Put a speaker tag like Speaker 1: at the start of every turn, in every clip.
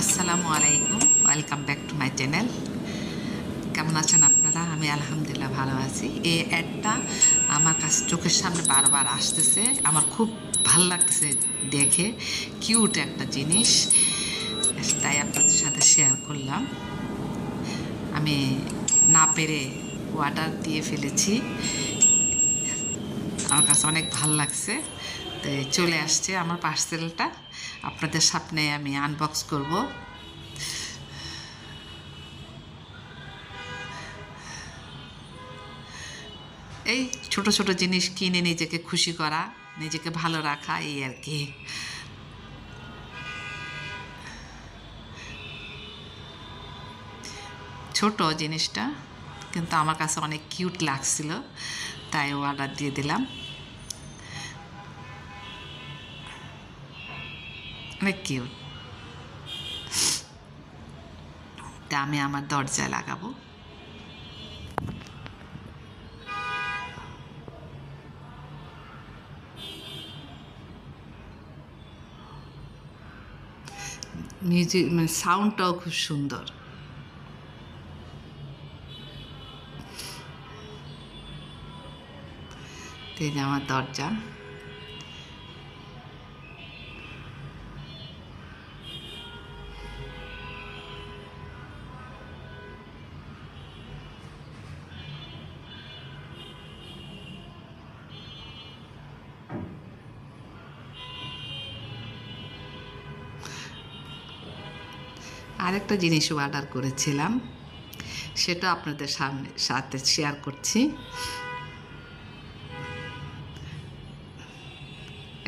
Speaker 1: আসসালামু আলাইকুম, welcome back to my channel. কেমন আছেন আপনারা? আমি আলহামদুলিল্লাহ ভালো আছি। এই অ্যাডটা আমার কাছে চোখের সামনে বারবার আসতেছে, আমার খুব ভাল লাগতেছে দেখে। কিউট একটা জিনিস, তাই আপনাদের সাথে শেয়ার করলাম। আমি না পেরে অর্ডার দিয়ে ফেলেছি, আমার কাছে অনেক ভাল লাগছে। তো চলে আসছে আমার পার্সেলটা, আপনাদের সামনে আমি আনবক্স করব। এই ছোট ছোট জিনিস কিনে নিজেকে খুশি করা, নিজেকে ভালো রাখা, এই আর কি। ছোট জিনিসটা কিন্তু আমার কাছে অনেক কিউট লাগছিল, তাই অর্ডার দিয়ে দিলাম। অনেক কিউট। তা আমি আমার দরজায় লাগাবো। মিউজিক মানে সাউন্ডটাও খুব সুন্দর। এই যে আমার দরজা। আরেকটা জিনিসও অর্ডার করেছিলাম, সেটা আপনাদের সাথে শেয়ার করছি।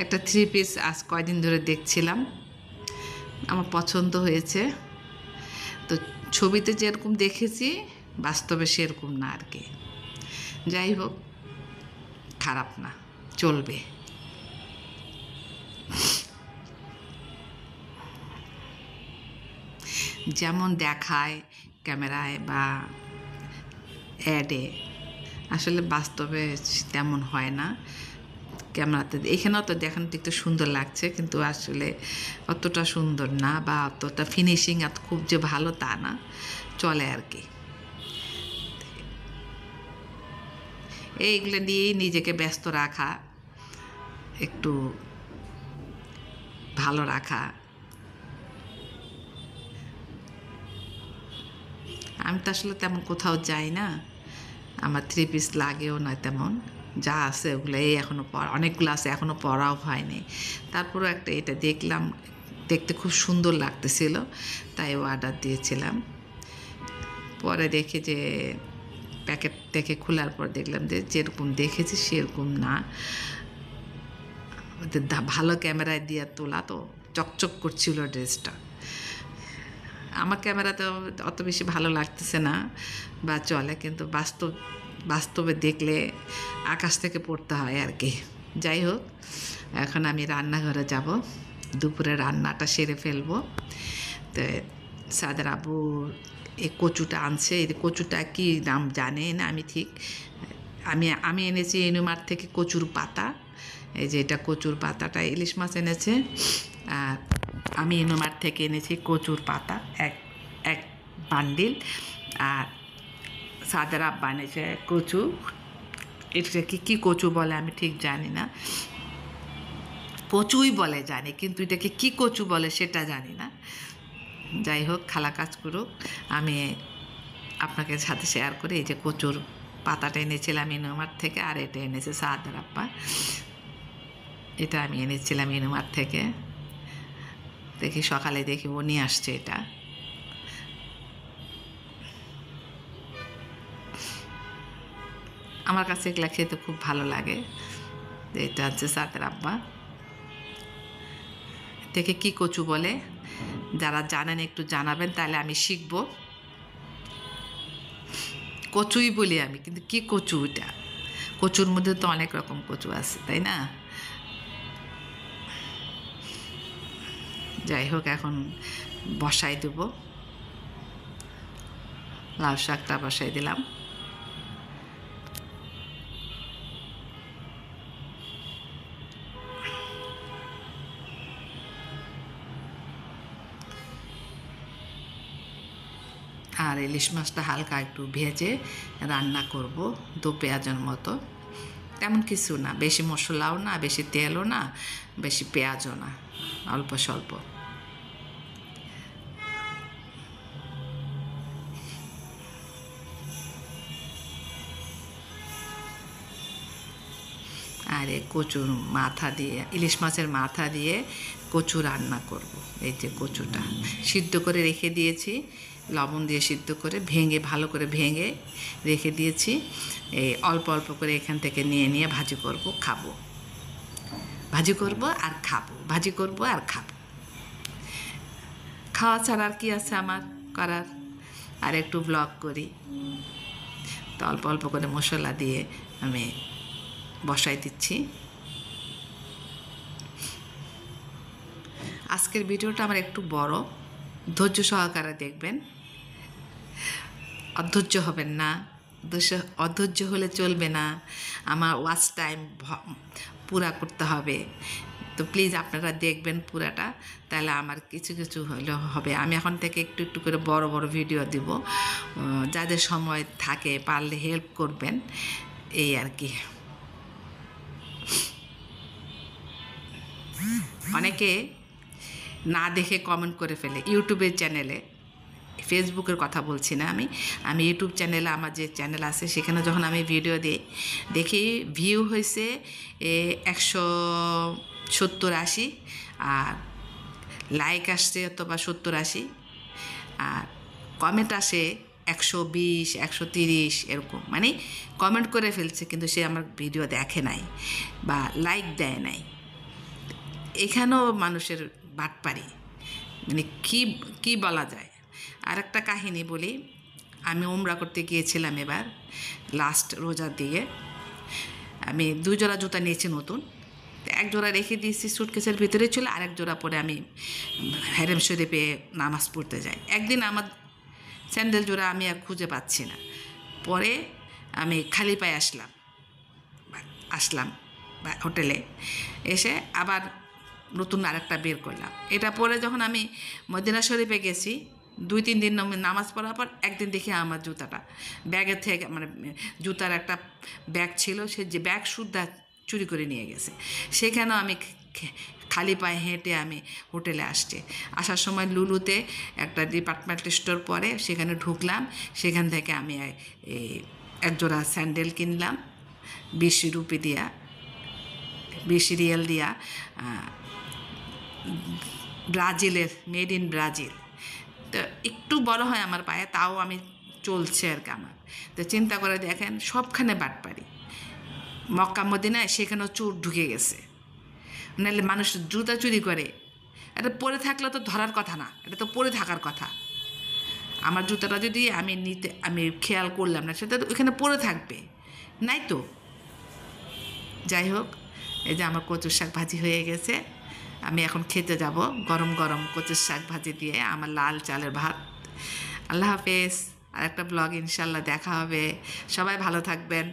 Speaker 1: একটা 3 পিস আজ কয়দিন ধরে দেখছিলাম, আমার পছন্দ হয়েছে। তো ছবিতে যেরকম দেখেছি বাস্তবে সেরকম না আর কি। যাই হোক, খারাপ না, চলবে। যেমন দেখায় ক্যামেরায় বা অ্যাডে, আসলে বাস্তবে তেমন হয় না। ক্যামেরাতে এখানেও তো দেখানো দেখতে সুন্দর লাগছে, কিন্তু আসলে অতটা সুন্দর না, বা অতটা ফিনিশিং এত খুব যে ভালো তা না, চলে আর কি। এইগুলো নিয়েই নিজেকে ব্যস্ত রাখা, একটু ভালো রাখা। আমি তো আসলে তেমন কোথাও যাই না, আমার 3 পিস লাগেও না তেমন। যা আছে ওগুলো এই এখনও অনেকগুলো আছে, এখনও পরাও হয়নি। তারপরেও একটা এটা দেখলাম, দেখতে খুব সুন্দর লাগতেছিল, তাই অর্ডার দিয়েছিলাম। পরে দেখি যে প্যাকেট থেকে খোলার পর দেখলাম যে যেরকম দেখেছি সেরকম না। ভালো ক্যামেরায় দিয়ে তোলা, তো চকচক করছিল ড্রেসটা। আমার ক্যামেরাতে অত বেশি ভালো লাগতেছে না বা চলে, কিন্তু বাস্তবে দেখলে আকাশ থেকে পড়তে হয় আর কি। যাই হোক, এখন আমি রান্নাঘরে যাব, দুপুরে রান্নাটা সেরে ফেলবো। তো সাদের আবু এই কচুটা আনছে, এই কচুটা কি নাম জানে না আমি ঠিক। আমি এনেছি এনুমার থেকে কচুর পাতা। এই যে এটা কচুর পাতাটা, ইলিশ মাছ এনেছে, আর আমি এনুমার থেকে এনেছি কচুর পাতা এক এক বান্ডিল। আর সাদের আব্বা এনেছে কচু। এটা কি কচু বলে আমি ঠিক জানি না, কচুই বলে জানি, কিন্তু এটাকে কি কচু বলে সেটা জানি না। যাই হোক, খালা কাজ করুক, আমি আপনাকে সাথে শেয়ার করি। এই যে কচুর পাতাটা এনেছিলাম ইনুমার থেকে, আর এটা এনেছে সাদের আব্বা। এটা আমি এনেছিলাম ইনুমার থেকে। দেখি সকালে দেখি ও নিয়ে আসছে এটা। আমার কাছে এগুলা খেতে খুব ভালো লাগে। এটা হচ্ছে সাদের আব্বা। দেখে কি কচু বলে, যারা জানেন একটু জানাবেন, তাহলে আমি শিখব। কচুই বলি আমি, কিন্তু কি কচু এটা? কচুর মধ্যে তো অনেক রকম কচু আছে, তাই না? যাই হোক, এখন বসাই দেব, লাল শাকটা বসাই দিলাম। আর ইলিশ মাছটা হালকা একটু ভেজে রান্না করব দো পেঁয়াজের মতো। তেমন কিছু না, বেশি মশলাও না, বেশি তেলও না, বেশি পেঁয়াজও না, অল্প স্বল্প। আর কচুর মাথা দিয়ে, ইলিশ মাছের মাথা দিয়ে কচু রান্না করব। এই যে কচুটা সিদ্ধ করে রেখে দিয়েছি, লবণ দিয়ে সিদ্ধ করে ভেঙে, ভালো করে ভেঙে রেখে দিয়েছি। এই অল্প অল্প করে এখান থেকে নিয়ে নিয়ে ভাজি করব, খাবো। ভাজি করব আর খাবো, ভাজি করব আর খাবো। খাওয়া ছাড়া আর কি আছে আমার করার? আর একটু ব্লগ করি, তো অল্প অল্প করে মশলা দিয়ে আমি বসাই দিচ্ছি। আজকের ভিডিওটা আমার একটু বড়, ধৈর্য সহকারে দেখবেন, অধৈর্য হবেন না। অধৈর্য হলে চলবে না, আমার ওয়াচ টাইম পুরা করতে হবে। তো প্লিজ আপনারা দেখবেন পুরাটা, তাহলে আমার কিছু কিছু হলে হবে। আমি এখন থেকে একটু একটু করে বড় বড় ভিডিও দিব, যাদের সময় থাকে পারলে হেল্প করবেন, এই আর কি। অনেকে না দেখে কমেন্ট করে ফেলে ইউটিউবের চ্যানেলে, ফেসবুকের কথা বলছি না আমি ইউটিউব চ্যানেলে, আমার যে চ্যানেল আছে সেখানে যখন আমি ভিডিও দিই, দেখি ভিউ হয়েছে 170-80, আর লাইক আসছে অথবা 70-80, আর কমেন্ট আসে 120-130 এরকম। মানে কমেন্ট করে ফেলছে কিন্তু সে আমার ভিডিও দেখে নাই বা লাইক দেয় নাই। এখানেও মানুষের বাটপারি, মানে কি বলা যায়। আর একটা কাহিনী বলি, আমি উমরা করতে গিয়েছিলাম এবার লাস্ট রোজার দিকে। আমি 2 জোড়া জুতা নিয়েছি নতুন, এক জোড়া রেখে দিয়েছি সুটকেসের ভিতরে ছিল, আরেক জোড়া পরে আমি হেরেম শরীফে নামাজ পড়তে যাই। একদিন আমার স্যান্ডেল জোড়া আমি আর খুঁজে পাচ্ছি না, পরে আমি খালি পায়ে আসলাম হোটেলে, এসে আবার নতুন আরেকটা বের করলাম। এটা পরে যখন আমি মদিনা শরীফে গেছি 2-3 দিন নামাজ পড়ার পর, একদিন দেখি আমার জুতাটা ব্যাগের থেকে, মানে জুতার একটা ব্যাগ ছিল, সে যে ব্যাগ সুদ্ধা চুরি করে নিয়ে গেছে। সেখানেও আমি খালি পায়ে হেঁটে আমি হোটেলে আসছি। আসার সময় লুলুতে একটা ডিপার্টমেন্ট স্টোর পরে সেখানে ঢুকলাম, সেখান থেকে আমি এক জোড়া স্যান্ডেল কিনলাম 20 রুপি দিয়া, 20 রিয়াল দিয়া, ব্রাজিলের, মেড ইন ব্রাজিল। তো একটু বড় হয় আমার পায়ে, তাও আমি চলছে আর কি আমার। তো চিন্তা করে দেখেন, সবখানে বাটপারি। মক্কা মদিনায় সেখানেও চোর ঢুকে গেছে, নাহলে মানুষ জুতা চুরি করে। এটা পরে থাকলে তো ধরার কথা না, এটা তো পরে থাকার কথা। আমার জুতাটা যদি আমি খেয়াল করলাম না, সেটা তো ওইখানে পরে থাকবে, নাই তো। যাই হোক, এই যে আমার কচুর শাক ভাজি হয়ে গেছে, আমি এখন খেতে যাব গরম গরম কচুর শাক ভাজি দিয়ে আমার লাল চালের ভাত। আল্লাহ হাফেজ। আর একটা ব্লগ ইনশাল্লাহ দেখা হবে। সবাই ভালো থাকবেন।